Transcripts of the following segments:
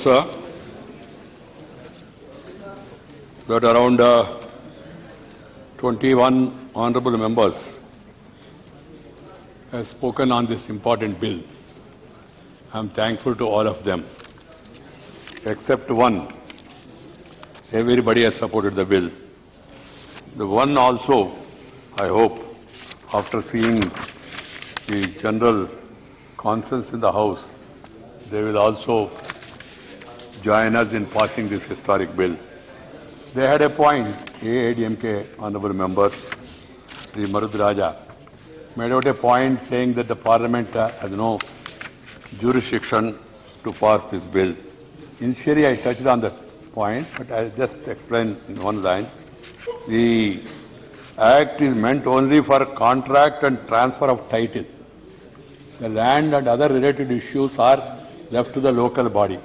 Sir, that around 21 honourable members have spoken on this important bill. I am thankful to all of them, except one. Everybody has supported the bill. The one also, I hope, after seeing the general consensus in the House, they will also join us in passing this historic bill. They had a point, AIADMK honourable member, Sri Marud Raja, made out a point saying that the Parliament has no jurisdiction to pass this bill. Initially, I touched on the point, but I'll just explain in one line. The Act is meant only for contract and transfer of title. The land and other related issues are left to the local body.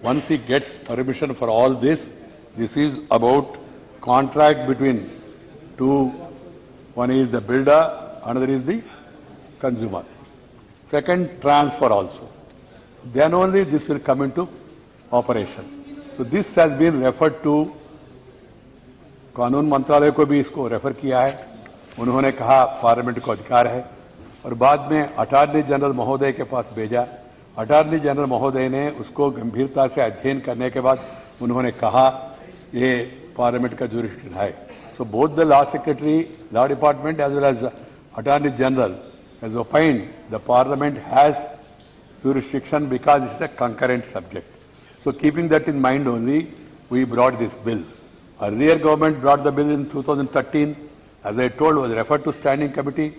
Once he gets permission for all this, this is about contract between two. One is the builder, another is the consumer. Second, transfer also. Then only this will come into operation. So this has been referred to. कानून मंत्रालय को भी इसको refer किया है. उन्होंने कहा parliament को अधिकार है और बाद में अटॉर्नी जनरल महोदय के पास भेजा. अटॉर्नी जनरल महोदय ने उसको गंभीरता से अध्ययन करने के बाद उन्होंने कहा ये पार्लियामेंट का जुरिस्डिक्शन है. So both the law secretary, law department as well as attorney general has opined the parliament has jurisdiction because it is a concurrent subject. So keeping that in mind only, we brought this bill. Earlier government brought the bill in 2013, as I told, was referred to standing committee.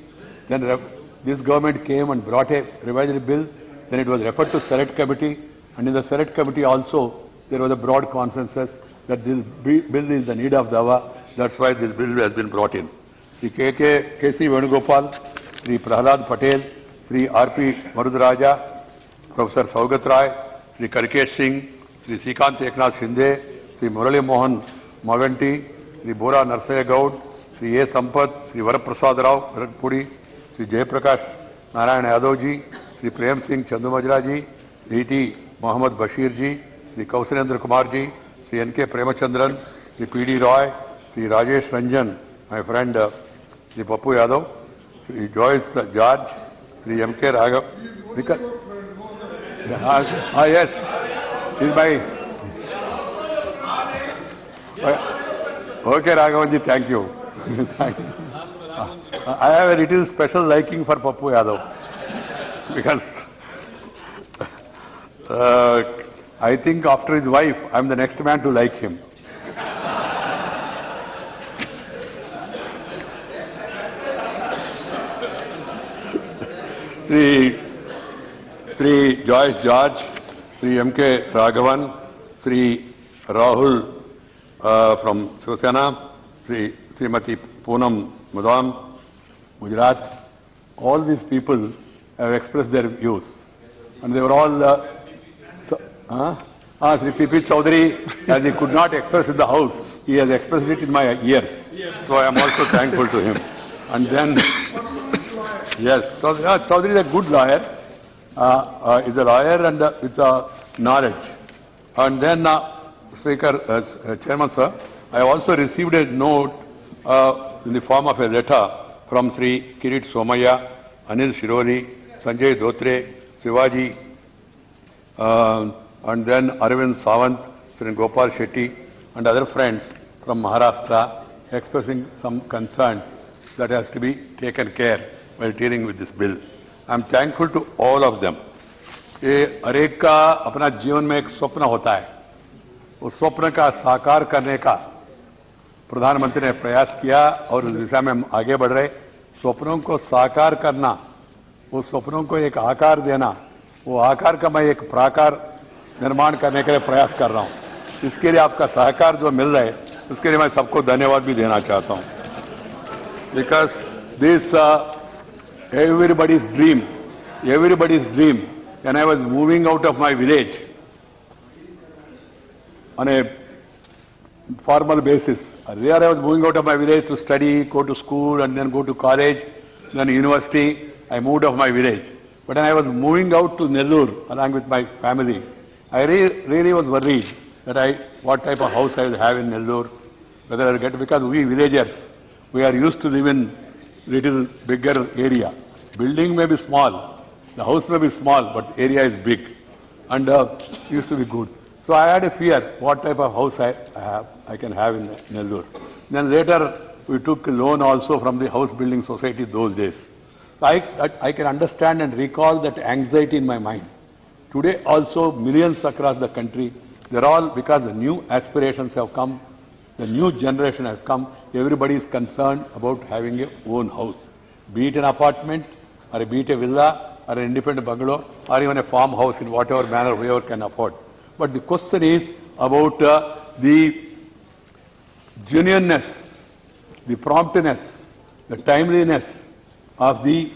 Then this government came and brought a revised bill. Then it was referred to select committee, and in the select committee also there was a broad consensus that this bill is the need of the hour. That's why this bill has been brought in. Sri K.C. Venugopal, Sri Prahlad Patel, Sri R.P. Marud Raja, Professor Saugat Rai, Sri Karkesh Singh, Sri Srikant Eknath Shinde, Sri Murali Mohan Maganti, Sri Bora Narsaya Gaud, Sri A. Sampath, Sri Varaprasad Rao Bharatpuri, Sri Jayaprakash Narayan Yadav ji, Sri Prem Singh Chandumajra ji, Sri T. Mohammad Bashir ji, Sri Kausalendra Kumar ji, Sri N.K. Premachandran, Sri P.D. Roy, Sri Rajesh Ranjan, my friend Sri Pappu Yadav, Sri Joyce George, Sri M.K. Raghav. Yes, he's my... Okay, Raghavanji, thank you. Thank you. I have a little special liking for Pappu Yadav because I think after his wife, I am the next man to like him. Sri Joyce George, Sri M.K. Raghavan, Sri Rahul from Sivasena, Srimati Poonam Madam, Gujarat, all these people have expressed their views. And they were all... Sri P.P. Chaudhary, as he could not express in the House, he has expressed it in my ears. So I am also thankful to him. And then, yes, so Chaudhary is a good lawyer, is a lawyer and with knowledge. And then, Speaker, Chairman Sir, I also received a note in the form of a letter from Sri Kirit Somaya, Anil Shiroli, Sanjay Dhotre, Shivaji, and then Arvind Sawant, Sri Gopal Shetty, and other friends from Maharashtra expressing some concerns that has to be taken care while dealing with this bill. I am thankful to all of them. हर एक का अपना जीवन में एक स्वप्न होता है. उस स्वप्न का साकार करने का प्रधानमंत्री ने प्रयास किया और उस दिशा में हम आगे बढ़ रहे. स्वप्नों को साकार करना, उस स्वप्नों को एक आकार देना, वो आकार का मैं एक प्राकार निर्माण करने के लिए प्रयास कर रहा हूं. इसके लिए आपका सहकार जो मिल रहा है, उसके लिए मैं सबको धन्यवाद भी देना चाहता हूं. Because this everybody's dream, when I was moving out of my village on a formal basis. There I was moving out of my village to study, go to school and then go to college, then university. I moved off my village. But when I was moving out to Nellore along with my family, I really was worried that what type of house I will have in Nellore, whether I will get, because we villagers, we are used to live in little bigger area. Building may be small, the house may be small, but area is big, and used to be good. So I had a fear what type of house I can have in Nellore. Then later we took a loan also from the house building society those days. So I can understand and recall that anxiety in my mind. Today also millions across the country, they're all, because the new aspirations have come, the new generation has come, everybody is concerned about having a own house. Be it an apartment, or be it a villa, or an independent bungalow, or even a farmhouse in whatever manner whoever can afford. But the question is about the genuineness, the promptness, the timeliness of the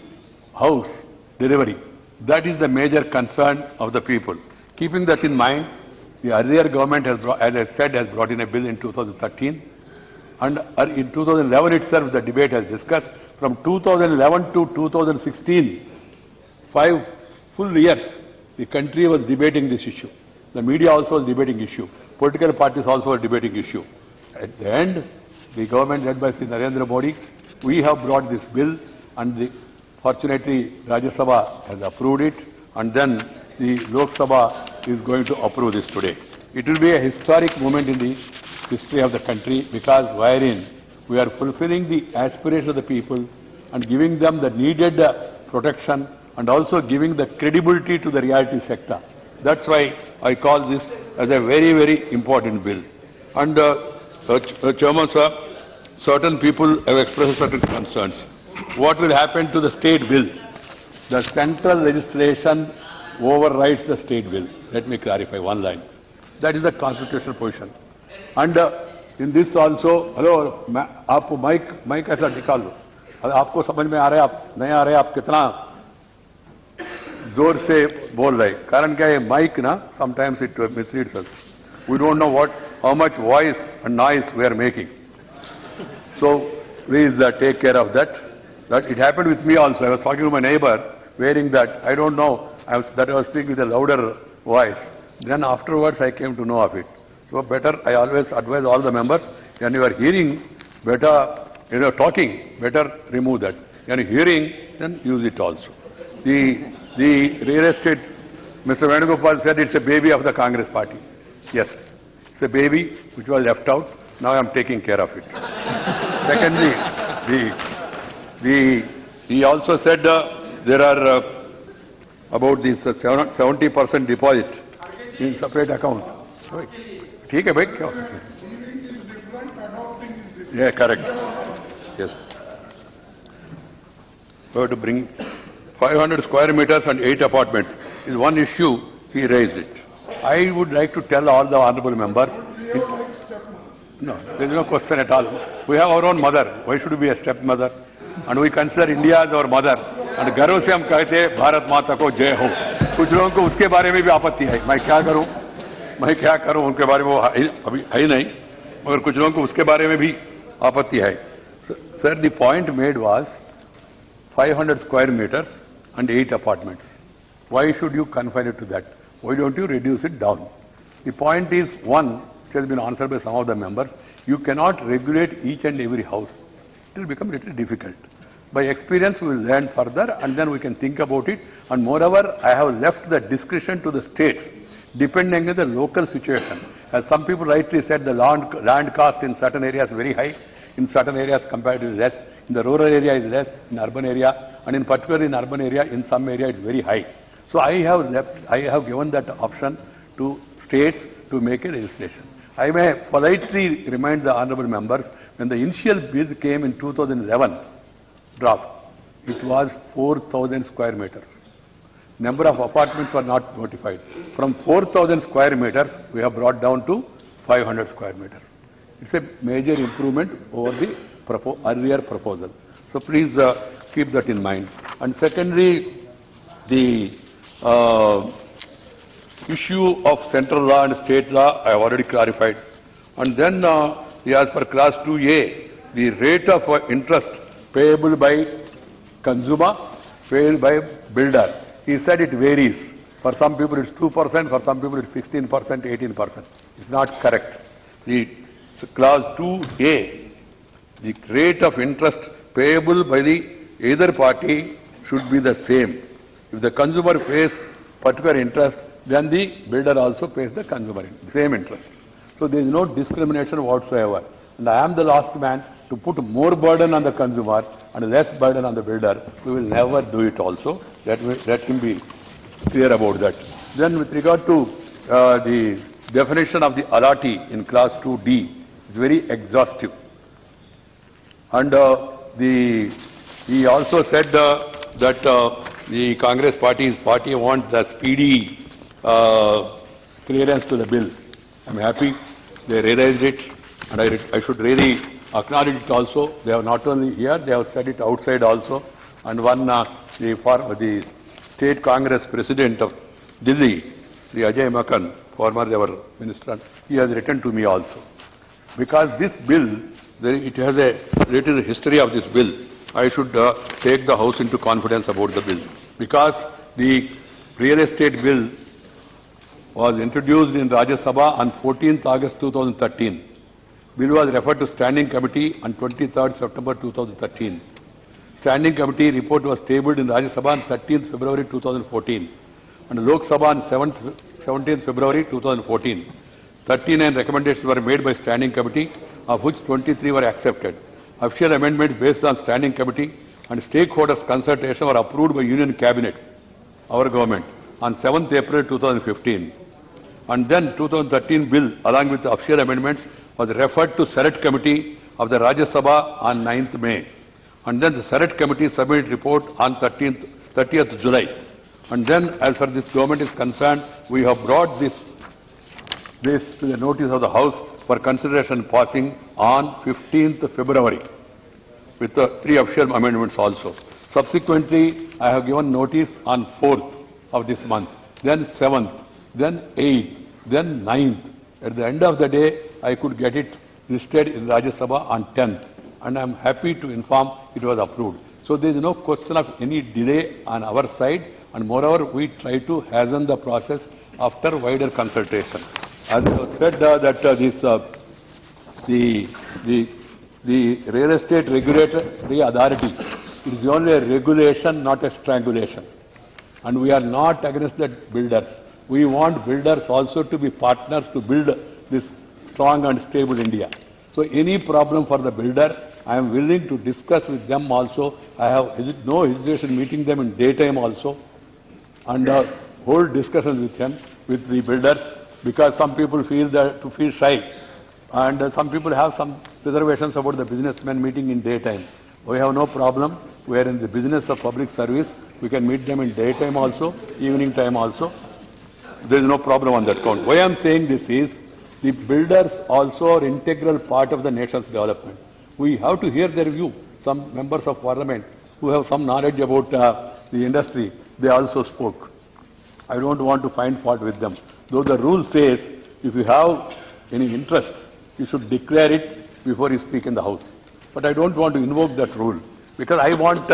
house delivery. That is the major concern of the people. Keeping that in mind, the earlier government has, as I said, has brought in a bill in 2013, and in 2011 itself the debate has discussed. From 2011 to 2016, 5 full years, the country was debating this issue. The media also was debating issue. Political parties also were debating issue. At the end, the government led by Sri Narendra Modi, we have brought this bill, and fortunately Rajya Sabha has approved it, and then the Lok Sabha is going to approve this today. It will be a historic moment in the history of the country, because wherein we are fulfilling the aspirations of the people and giving them the needed protection, and also giving the credibility to the reality sector. That's why I call this as a very, very important bill. And Chairman sir, certain people have expressed certain concerns. What will happen to the state bill? The central legislation overrides the state bill. Let me clarify one line. That is the constitutional position. And in this also, hello, आपको mic ऐसा निकाल लो. आपको समझ में आ रहा है, आप नहीं आ रहे, आप कितना जोर से बोल रहे. कारण क्या है, माइक ना, sometimes it misleads us. We don't know how much voice and noise we are making. So please take care of that. That it happened with me also. I was talking to my neighbor wearing that. I don't know. I was speaking with a louder voice. Then afterwards I came to know of it. So better, I always advise all the members, when you are hearing, better, talking, better remove that. When you are hearing, then use it also. The real estate, Mr. Venugopal said it's a baby of the Congress party. Yes, it's a baby which was left out. Now I am taking care of it. Secondly, he also said there are about this 70% deposit in separate account. ठीक है भाई क्या? Yeah, correct. Yes. We have to bring 500 square meters and 8 apartments is one issue. He raised it. I would like to tell all the honourable members. No, there is no question at all. We have our own mother. Why should we be a stepmother? And we consider India as our mother. And गर्व से हम कहते हैं भारत माता को जय हो. कुछ लोगों को उसके बारे में भी आपत्ति है. मैं क्या करूं उनके बारे में वो अभी है ही नहीं, मगर कुछ लोगों को उसके बारे में भी आपत्ति है. Sir, the point made was 500 square meters and 8 apartments. Why should you confine it to that? Why don't you reduce it down? The point is, one, which has been answered by some of the members, you cannot regulate each and every house. It will become a little difficult. By experience, we will learn further, and then we can think about it. And moreover, I have left the discretion to the states, depending on the local situation. As some people rightly said, the land cost in certain areas is very high, in certain areas comparatively less. In the rural area is less, in urban area, and in particular in urban area, in some area it's very high. So I have given that option to states to make a legislation. I may politely remind the honourable members, when the initial bill came in 2011 draft, it was 4,000 square meters. Number of apartments were not notified. From 4,000 square meters, we have brought down to 500 square meters. It's a major improvement over the earlier proposal. So please keep that in mind. And secondly, the issue of central law and state law, I have already clarified. And then as per class 2A, the rate of interest payable by consumer, payable by builder. He said it varies. For some people it's 2%, for some people it's 16%, 18%. It's not correct. The clause 2A, the rate of interest payable by the either party should be the same. If the consumer pays particular interest, then the builder also pays the consumer same interest. So there is no discrimination whatsoever. And I am the last man to put more burden on the consumer and less burden on the builder. We will never do it also. That can be clear about that. Then with regard to the definition of the allotee in clause 2D, it's very exhaustive. And he also said that the Congress party wants the speedy clearance to the bill. I'm happy they realized it, and I should really acknowledge it also. They have not only here, they have said it outside also. And one, the State Congress President of Delhi, Sri Ajay Makan, former our minister, he has written to me also. Because this bill, it has a little history of this bill. I should take the House into confidence about the bill. Because the real estate bill was introduced in Rajya Sabha on 14th August 2013. Bill was referred to Standing Committee on 23rd September 2013. Standing Committee report was tabled in Rajya Sabha on 13th February 2014 and Lok Sabha on 17th February 2014. 39 recommendations were made by Standing Committee, of which 23 were accepted. Official amendments based on Standing Committee and stakeholders' consultation were approved by Union Cabinet, our government, on 7th April 2015. And then 2013 bill, along with the official amendments, was referred to Select Committee of the Rajya Sabha on 9th May. And then the Select Committee submitted report on 30th July. And then, as far as this government is concerned, we have brought this to the notice of the House for consideration passing on 15th February with the 3 official amendments also. Subsequently, I have given notice on 4th of this month, then 7th, then 8th, then 9th. At the end of the day, I could get it listed in Rajya Sabha on 10th, and I am happy to inform it was approved. So there is no question of any delay on our side, and moreover, we try to hasten the process after wider consultation. As I said the real estate regulatory authority, it is only a regulation, not a strangulation. And we are not against the builders. We want builders also to be partners to build this strong and stable India. So any problem for the builder, I am willing to discuss with them also. I have no hesitation meeting them in daytime also and hold discussions with them, with the builders, because some people feel shy and some people have some reservations about the businessmen meeting in daytime. We have no problem. We are in the business of public service. We can meet them in daytime also, evening time also. There is no problem on that count. Why I am saying this is, the builders also are integral part of the nation's development. We have to hear their view. Some members of parliament who have some knowledge about the industry, they also spoke. I don't want to find fault with them. Though the rule says, if you have any interest, you should declare it before you speak in the House. But I don't want to invoke that rule, because I want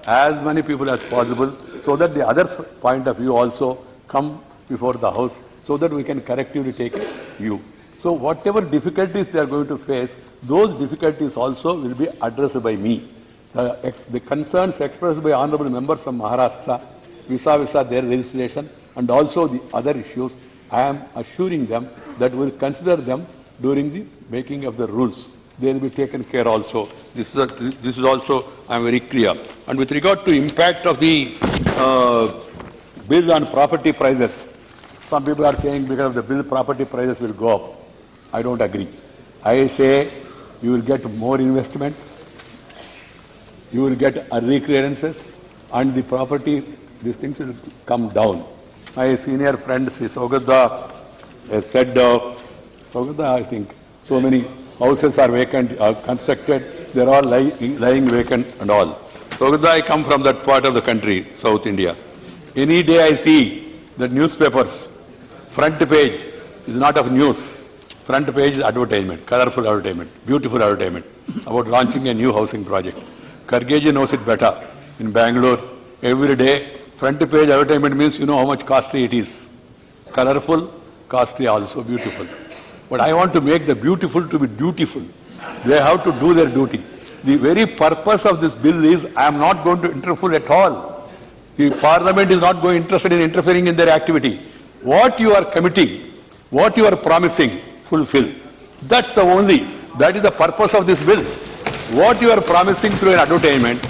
as many people as possible, so that the other point of view also come before the House, so that we can correctively take view. So whatever difficulties they are going to face, those difficulties also will be addressed by me. The concerns expressed by honourable members from Maharashtra, vis-a-vis their legislation, and also the other issues, I am assuring them that we will consider them during the making of the rules. They will be taken care also. This is also, I am very clear. And with regard to impact of the bill on property prices, some people are saying because of the bill property prices will go up. I don't agree. I say you will get more investment, you will get early clearances, and the property, these things will come down. My senior friend, Sri Sogadda, has said, Sogadda, I think, so many houses are vacant, constructed, they are all lying vacant and all. Sogadda, I come from that part of the country, South India. Any day I see the newspapers, front page is not of news, front page is advertisement, colorful advertisement, beautiful advertisement about launching a new housing project. Kharge ji knows it better. In Bangalore, every day Front page advertisement means you know how much costly it is. Colorful, costly also, beautiful. But I want to make the beautiful to be dutiful. They have to do their duty. The very purpose of this bill is I am not going to interfere at all. The Parliament is not going interested in interfering in their activity. What you are committing, what you are promising, fulfill. That is the purpose of this bill. What you are promising through an advertisement,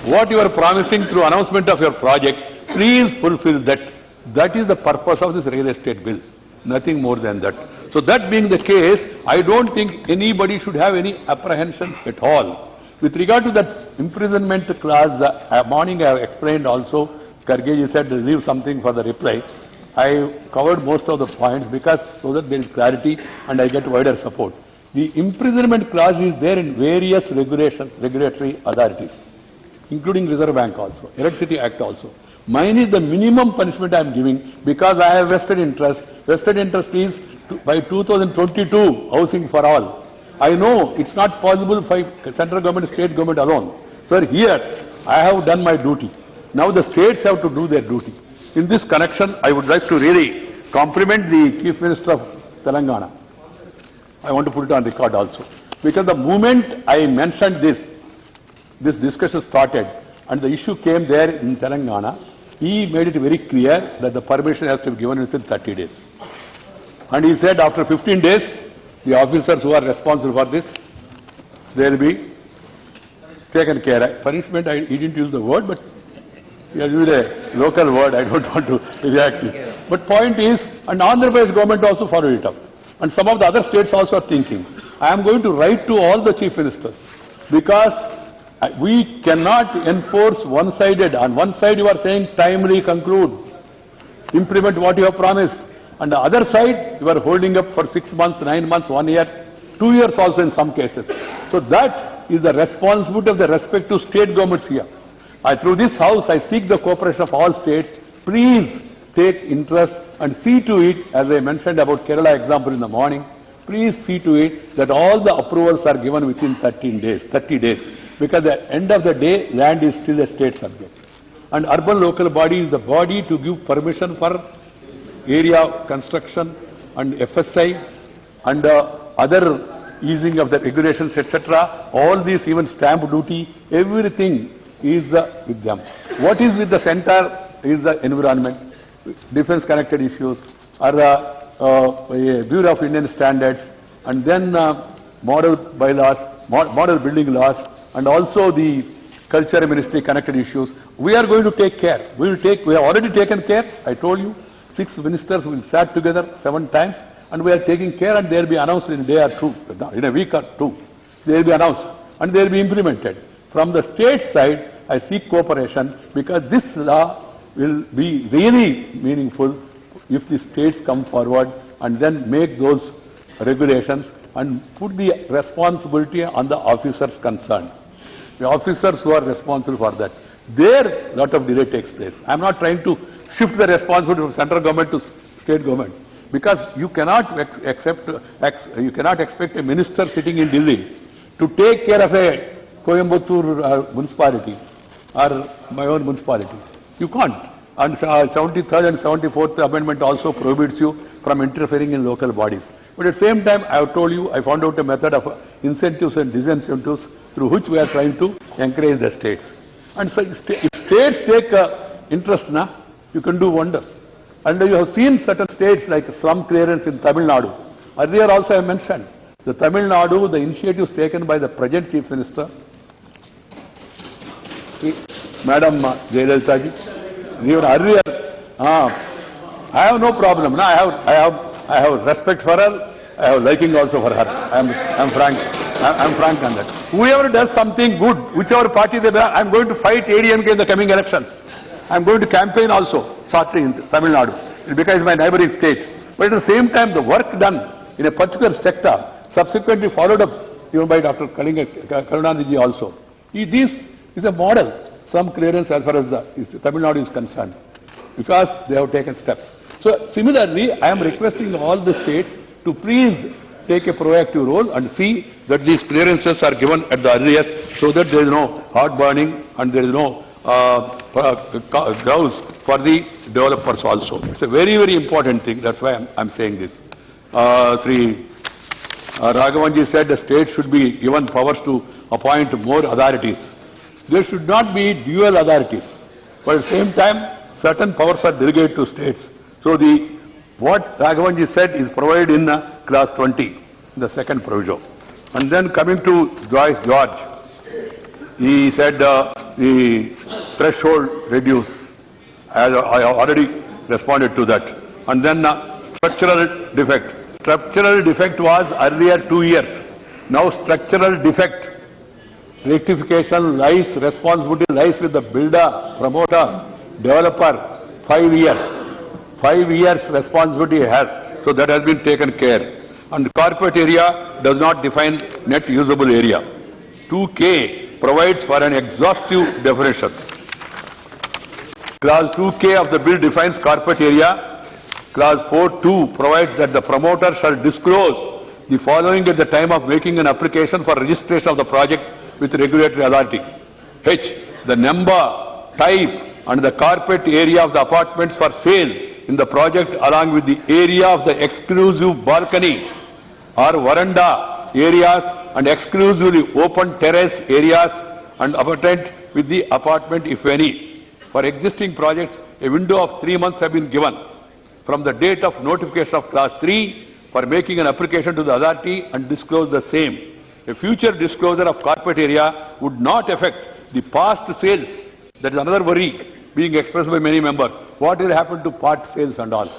what you are promising through announcement of your project, please fulfill that. That is the purpose of this real estate bill. Nothing more than that. So that being the case, I don't think anybody should have any apprehension at all. With regard to that imprisonment clause, morning I have explained also, Kharge said to leave something for the reply. I covered most of the points because so that there is clarity and I get wider support. The imprisonment clause is there in various regulatory authorities, including Reserve Bank also, Electricity Act also. Mine is the minimum punishment I am giving because I have vested interest. Vested interest is by 2022, housing for all. I know it's not possible for central government, state government alone. Sir, here I have done my duty. Now the states have to do their duty. In this connection, I would like to really compliment the Chief Minister of Telangana. I want to put it on record also. Because the moment I mentioned this discussion started and the issue came there in Telangana, he made it very clear that the permission has to be given within 30 days. And he said after 15 days, the officers who are responsible for this, they will be taken care of. Punishment, he didn't use the word, but he has used a local word, I don't want to react to it. But point is, and Andhra Pradesh government also followed it up. And some of the other states also are thinking. I am going to write to all the chief ministers because we cannot enforce one-sided. On one side you are saying timely conclude, implement what you have promised. On the other side you are holding up for 6 months, 9 months, 1 year, 2 years also in some cases. So that is the responsibility of the respective state governments here. Through this house I seek the cooperation of all states. Please take interest and see to it, as I mentioned about Kerala example in the morning, please see to it that all the approvals are given within 30 days. Because at the end of the day, land is still a state subject. And urban local body is the body to give permission for area construction and FSI and other easing of the regulations, etc. All these, even stamp duty, everything is with them. What is with the center is the environment, defense connected issues, or Bureau of Indian Standards, and then model bylaws, model building laws, and also the culture ministry connected issues. We are going to take care. We have already taken care. I told you, 6 ministers will sat together 7 times, and we are taking care, and they will be announced in a day or two, in a week or two. They will be announced, and they will be implemented. From the state side, I seek cooperation because this law will be really meaningful if the states come forward and then make those regulations and put the responsibility on the officers concerned. The officers who are responsible for that. There, a lot of delay takes place. I am not trying to shift the responsibility from central government to state government because you cannot expect a minister sitting in Delhi to take care of a Coimbatore municipality or my own municipality. You can't. And 73rd and 74th amendment also prohibits you from interfering in local bodies. But at the same time, I have told you, I found out a method of incentives and disincentives through which we are trying to encourage the states. And so if states take interest, you can do wonders. And you have seen certain states like slum clearance in Tamil Nadu. Earlier also I mentioned, the Tamil Nadu, the initiatives taken by the present Chief Minister, Madam Jayalalitha ji, even earlier, I have no problem. I have respect for her. I have liking also for her. I am frank on that. Whoever does something good, whichever party they belong, I am going to fight ADMK in the coming elections. I am going to campaign also shortly in Tamil Nadu because it's my neighboring state. But at the same time, the work done in a particular sector, subsequently followed up even by Dr. Karunanidhi ji also. This is a model. Some clearance as far as Tamil Nadu is concerned, because they have taken steps. So similarly, I am requesting all the states to please take a proactive role and see that these clearances are given at the earliest so that there is no hard burning and there is no grounds for the developers also. It's a very, very important thing. That's why I'm saying this. Sri Raghavanji said the state should be given powers to appoint more authorities. There should not be dual authorities, but at the same time, certain powers are delegated to states. So what Raghavanji said is provided in clause 20, the second proviso. And then coming to Joyce George, he said the threshold reduced. I already responded to that. And then structural defect. Structural defect was earlier 2 years. Now structural defect, rectification lies, responsibility lies with the builder, promoter, developer, 5 years. 5 years responsibility has. So that has been taken care. And corporate area does not define net usable area. 2K provides for an exhaustive definition. Clause 2K of the bill defines corporate area. Clause 4.2 provides that the promoter shall disclose the following at the time of making an application for registration of the project with regulatory authority. H. The number, type and the carpet area of the apartments for sale in the project along with the area of the exclusive balcony or veranda areas and exclusively open terrace areas and apartment with the apartment if any. For existing projects, a window of 3 months have been given from the date of notification of clause 3 for making an application to the authority and disclose the same. A future disclosure of carpet area would not affect the past sales. That is another worry being expressed by many members. What will happen to past sales and all?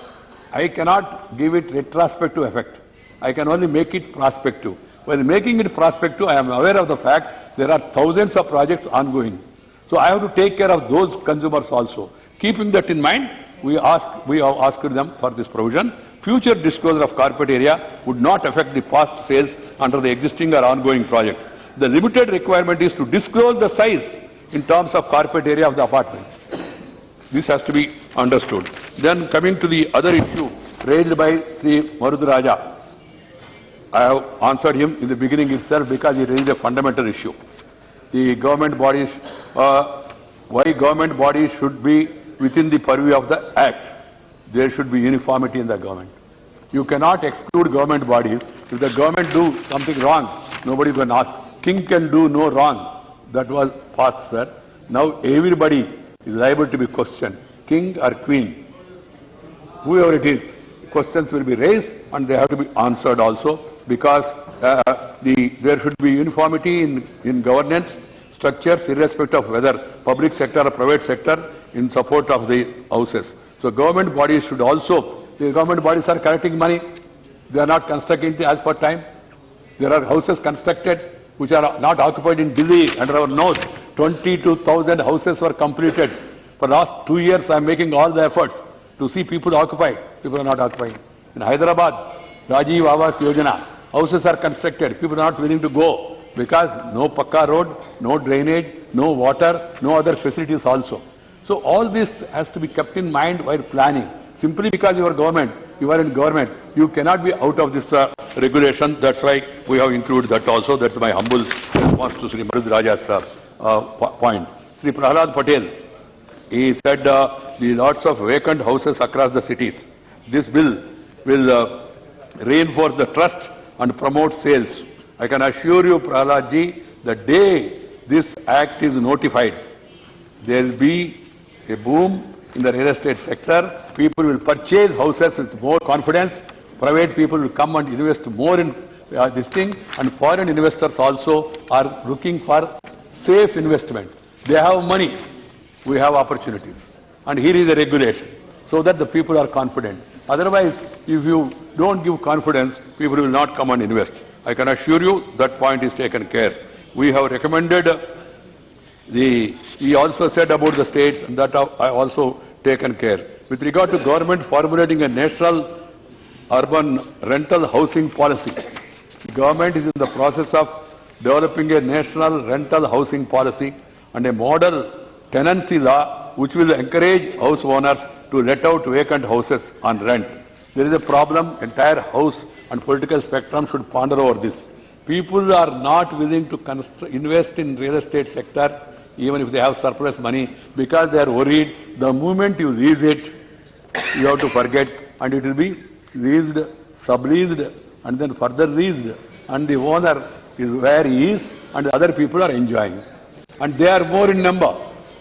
I cannot give it retrospective effect. I can only make it prospective. While making it prospective, I am aware of the fact there are thousands of projects ongoing. So I have to take care of those consumers also. Keeping that in mind, we have asked them for this provision. Future disclosure of carpet area would not affect the past sales under the existing or ongoing projects. The limited requirement is to disclose the size in terms of carpet area of the apartment. This has to be understood. Then coming to the other issue raised by Sri Marudaraja, I have answered him in the beginning itself because he raised a fundamental issue. The government bodies, why government bodies should be within the purview of the Act. There should be uniformity in the government. You cannot exclude government bodies. If the government do something wrong, nobody can ask. King can do no wrong. That was past, sir. Now everybody is liable to be questioned. King or queen, whoever it is, questions will be raised and they have to be answered also because there should be uniformity in governance structures irrespective of whether public sector or private sector in support of the houses. So government bodies should also, the government bodies are collecting money, they are not constructing as per time. There are houses constructed which are not occupied in Delhi under our nose. 22,000 houses were completed. For the last 2 years I am making all the efforts to see people occupy. People are not occupying. In Hyderabad, Rajiv Awas Yojana, houses are constructed. People are not willing to go because no pakka road, no drainage, no water, no other facilities also. So all this has to be kept in mind while planning. Simply because you are government, you are in government, you cannot be out of this regulation. That's why we have included that also. That's my humble response to Sri Marudaraja's point. Sri Prahlad Patel, he said the lots of vacant houses across the cities. This bill will reinforce the trust and promote sales. I can assure you, Prahlad ji, the day this act is notified, there will be a boom in the real estate sector. People will purchase houses with more confidence. Private people will come and invest more in this thing. And foreign investors also are looking for safe investment. They have money. We have opportunities. And here is a regulation so that the people are confident. Otherwise, if you don't give confidence, people will not come and invest. I can assure you that point is taken care. We have recommended he also said about the states, and that I also taken care. With regard to government formulating a national urban rental housing policy, the government is in the process of developing a national rental housing policy and a model tenancy law which will encourage house owners to let out vacant houses on rent. There is a problem, entire house and political spectrum should ponder over this. People are not willing to invest in real estate sector even if they have surplus money, because they are worried the moment you lease it, you have to forget, and it will be leased, subleased, and then further leased, and the owner is where he is, and the other people are enjoying. And they are more in number.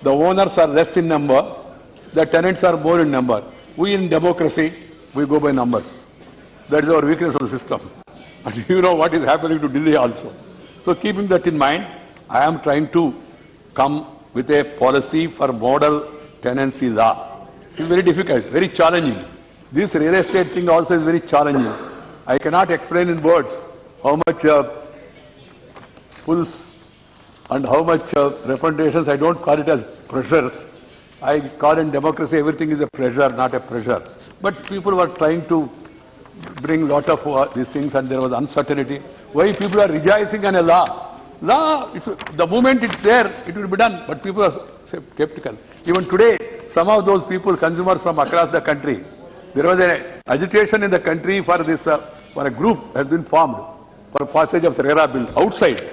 The owners are less in number, the tenants are more in number. We in democracy, we go by numbers. That is our weakness of the system. And you know what is happening to Delhi also. So keeping that in mind, I am trying to come with a policy for model tenancy law. It is very difficult, very challenging. This real estate thing also is very challenging. I cannot explain in words how much pulls and how much representations. I don't call it as pressures. I call in democracy everything is a pressure, not a pressure. But people were trying to bring lot of these things, and there was uncertainty. Why people are rejoicing on a law? Law, the moment it's there, it will be done. But people are skeptical. Even today, some of those people, consumers from across the country, there was an agitation in the country for this, for a group has been formed for passage of the RERA bill outside,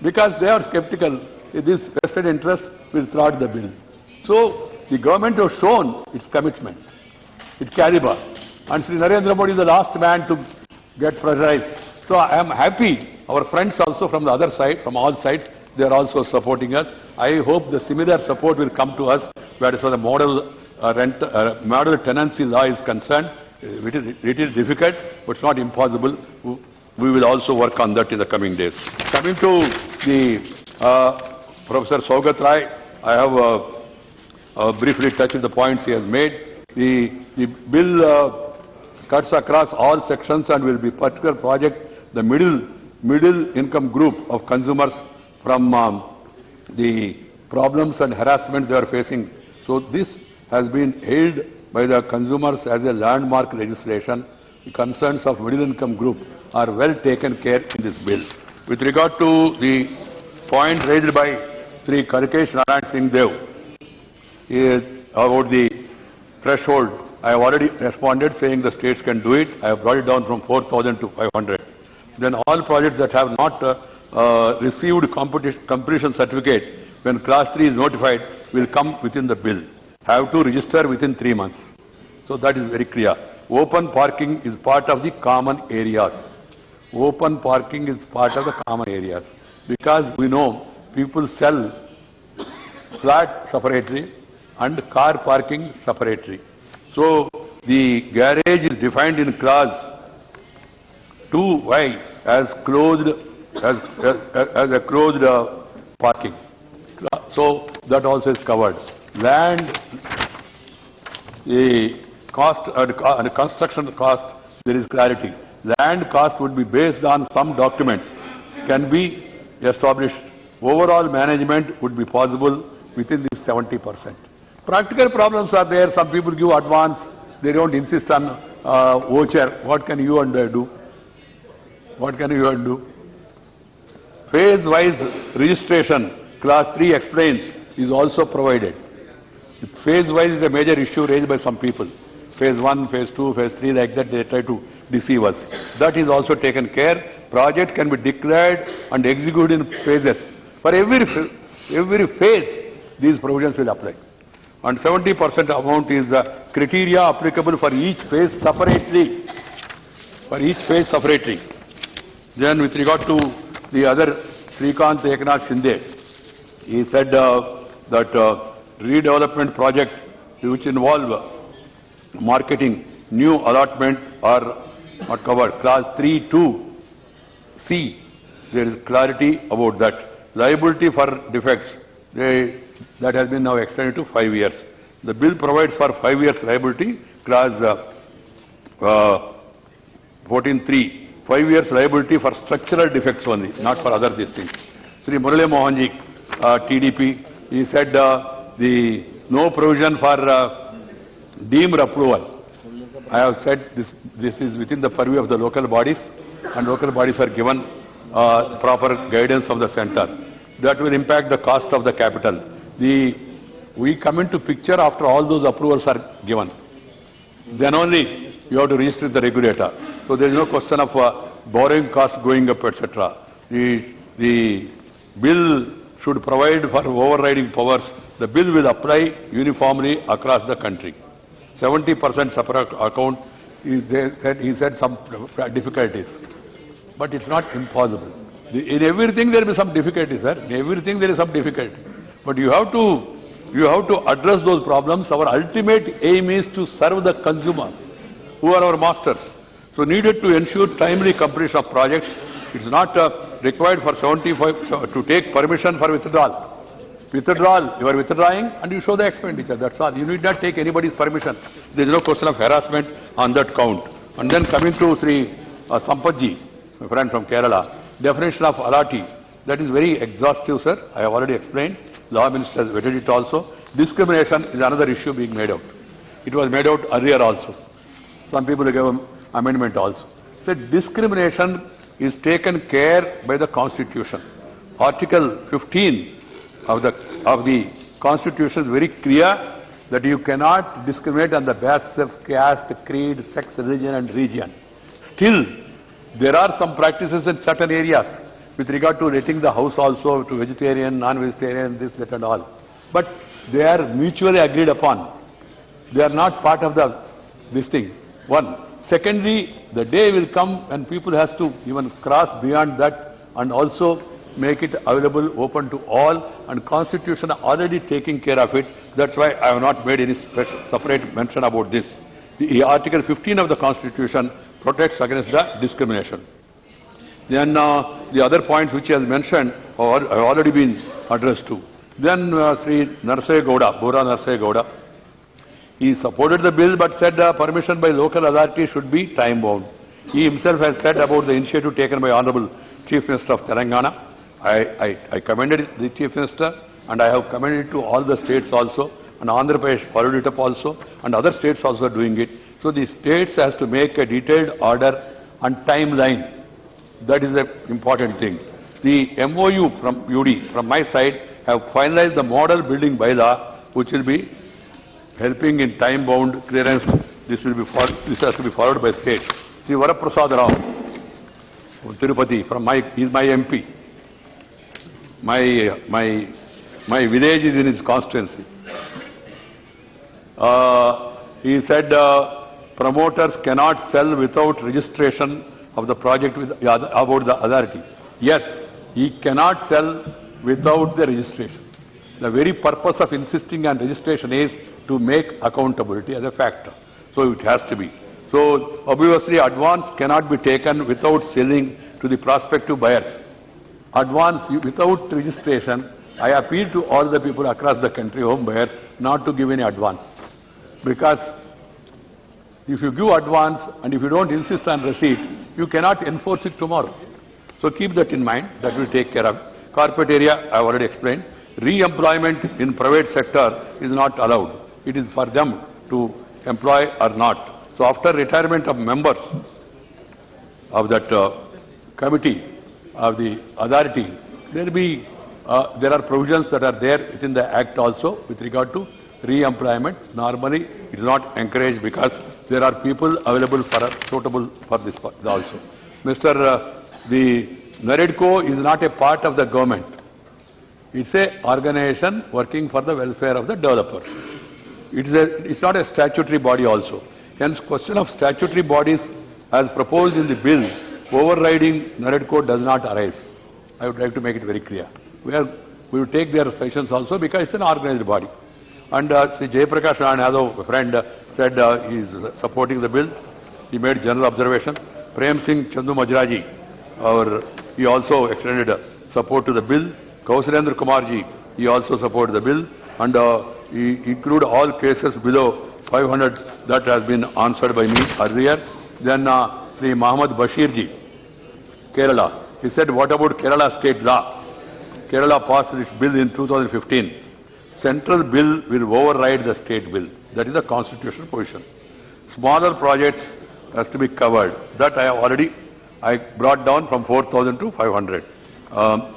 because they are skeptical. This vested interest will thwart the bill. So the government has shown its commitment, its caliber, and Sri Narendra Modi is the last man to get pressurized. So I am happy. Our friends also from the other side, from all sides, they are also supporting us. I hope the similar support will come to us, whereas the model model tenancy law is concerned. It is difficult, but it's not impossible. We will also work on that in the coming days. Coming to the Professor Saugat Rai, I have briefly touched the points he has made. The bill cuts across all sections and will be particular project the middle income group of consumers from the problems and harassment they are facing. So this has been hailed by the consumers as a landmark legislation. The concerns of middle income group are well taken care in this bill. With regard to the point raised by Sri Karikesh Narayan Singh Dev about the threshold, I have already responded saying the states can do it. I have brought it down from 4,000 to 500. Then all projects that have not received completion certificate, when class 3 is notified, will come within the bill. Have to register within 3 months. So that is very clear. Open parking is part of the common areas. Open parking is part of the common areas. Because we know people sell flat separately and car parking separately. So the garage is defined in clause 2Y as closed, as a closed parking. So that also is covered. Land, the cost and construction cost, there is clarity. Land cost would be based on some documents, can be established. Overall management would be possible within this 70%. Practical problems are there. Some people give advance. They don't insist on voucher. What can you and I do? What can you and do? Phase-wise registration, class 3 explains, is also provided. Phase-wise is a major issue raised by some people. Phase 1, phase 2, phase 3, like that, they try to deceive us. That is also taken care. Project can be declared and executed in phases. For every phase, these provisions will apply. And 70% amount is criteria applicable for each phase separately. For each phase separately. Then with regard to the other Srikant Eknath Shinde, he said that redevelopment project which involve marketing, new allotment are not covered. Class 3 to C, there is clarity about that. Liability for defects, that has been now extended to 5 years. The bill provides for 5 years liability, clause 14.3. 5 years liability for structural defects only, not for other these things. Sri Murali Mohanji, TDP, he said the no provision for deemed approval. I have said this is within the purview of the local bodies, and local bodies are given proper guidance of the center. That will impact the cost of the capital. We come into picture after all those approvals are given. Then only you have to register the regulator. So there is no question of borrowing cost going up, etc. The bill should provide for overriding powers, the bill will apply uniformly across the country. 70% separate account, he said some difficulties. But it's not impossible. In everything there will be some difficulty, sir. In everything there is some difficulty. But you have to address those problems. Our ultimate aim is to serve the consumer, who are our masters. So needed to ensure timely completion of projects. It's not required for 75 to take permission for withdrawal. Withdrawal, you are withdrawing and you show the expenditure. That's all. You need not take anybody's permission. There is no question of harassment on that count. And then coming to Sri Sampatji, my friend from Kerala, definition of alati, that is very exhaustive, sir. I have already explained. Law Minister has vetted it also. Discrimination is another issue being made out. It was made out earlier also. Some people gave amendment also. So discrimination is taken care by the Constitution. Article 15 of the Constitution is very clear that you cannot discriminate on the basis of caste, creed, sex, religion and region. Still, there are some practices in certain areas with regard to letting the house also to vegetarian, non-vegetarian, this, that and all. But they are mutually agreed upon. They are not part of this thing. One. Secondly, the day will come when people has to even cross beyond that and also make it available, open to all, and Constitution already taking care of it. That's why I have not made any separate mention about this. The Article 15 of the Constitution protects against the discrimination. Then the other points which he has mentioned have already been addressed to. Then Sri Narsaya Gowda, Bora Narsaya Gowda, he supported the bill but said permission by local authority should be time bound. He himself has said about the initiative taken by Honorable Chief Minister of Telangana. I commended the Chief Minister and I have commended it to all the states also, and Andhra Pradesh followed it up also, and other states also are doing it. So the states has to make a detailed order and timeline. That is an important thing. The MOU from UD, from my side, have finalized the model building bylaw, which will be helping in time-bound clearance. This has to be followed by states. Sri Varaprasad Rao from Tirupati, he is my MP. My village is in his constituency. He said promoters cannot sell without registration of the project about the authority. Yes, he cannot sell without the registration. The very purpose of insisting on registration is to make accountability as a factor. So it has to be. So obviously advance cannot be taken without selling to the prospective buyers. Advance without registration, I appeal to all the people across the country, home buyers, not to give any advance. Because if you give advance and if you don't insist on receipt, you cannot enforce it tomorrow. So keep that in mind. That will take care of. Corporate area, I have already explained. Re-employment in private sector is not allowed. It is for them to employ or not. So after retirement of members of that committee, of the authority, there are provisions that are there within the Act also with regard to re-employment. Normally, it is not encouraged because there are people available suitable for this also. The NAREDCO is not a part of the government. It's an organization working for the welfare of the developers. It's not a statutory body also. Hence, question of statutory bodies as proposed in the bill, overriding NAREDCO does not arise. I would like to make it very clear. We will take their suggestions also because it's an organized body. And Sri Jayaprakash Yadav, a friend, said he is supporting the bill. He made general observations. Prem Singh Chandu Majraji, he also extended support to the bill. Kausalendra Kumarji, he also supported the bill. And he included all cases below 500 that has been answered by me earlier. Then Sri Muhammad Bashirji, Kerala, he said, what about Kerala state law? Kerala passed its bill in 2015. Central bill will override the state bill. That is the constitutional position. Smaller projects has to be covered. That I brought down from 4,000 to 500.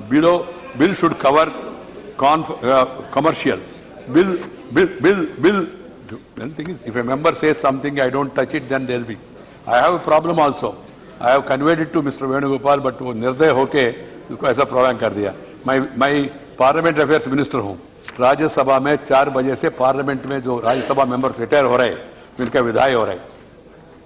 Bill should cover commercial. Bill. The thing is, if a member says something, I don't touch it, then there will be. I have a problem also. I have conveyed it to Mr. Venugopal, but वो निर्दय होके उसको ऐसा programme कर दिया. My parliament affairs minister हूँ। राज्यसभा में 4 बजे से पार्लियामेंट में जो राज्यसभा मेंबर्स रिटायर हो रहे हैं, जिनका विदाई हो रहा है,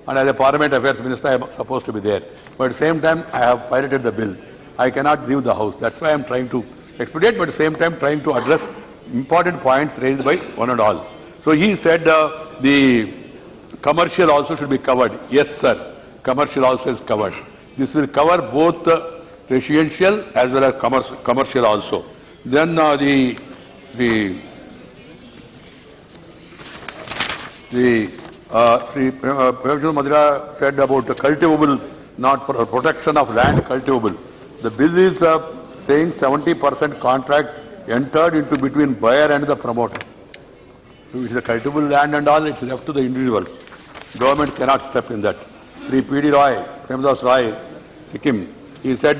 and as a parliament affairs minister I am supposed to be there, but at the same time I have piloted the bill. I cannot leave the house. That's why I am trying to expedite, but at the same time trying to address important points raised by one and all. So he said the commercial also should be covered. Yes sir, commercial also is covered. This will cover both residential as well as commercial also. Then Sri Premchand Madhira said about the cultivable, not for protection of land cultivable. The bill is saying 70% contract entered into between buyer and the promoter. So it is the cultivable land and all, it's left to the individuals. Government cannot step in that. Sri P.D. Roy, Premdas Roy, Sikkim, he said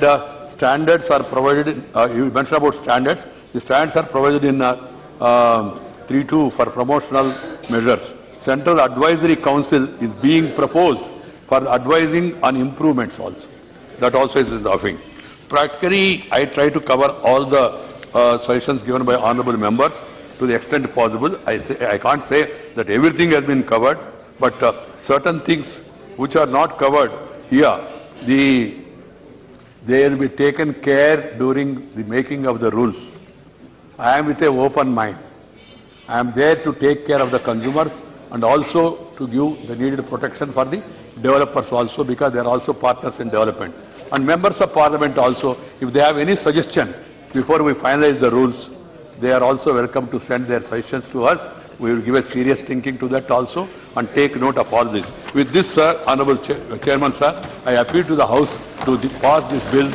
standards are provided, you mentioned about standards. The standards are provided in 3.2 for promotional measures. Central Advisory Council is being proposed for advising on improvements also. That also is in the offing. Practically, I try to cover all the suggestions given by honorable members to the extent possible. I can't say that everything has been covered, but certain things which are not covered here, they will be taken care during the making of the rules. I am with an open mind. I am there to take care of the consumers and also to give the needed protection for the developers also, because they are also partners in development. And members of parliament also, if they have any suggestion before we finalize the rules, they are also welcome to send their suggestions to us. We will give a serious thinking to that also and take note of all this. With this, sir, Honorable Chairman, sir, I appeal to the House to pass this bill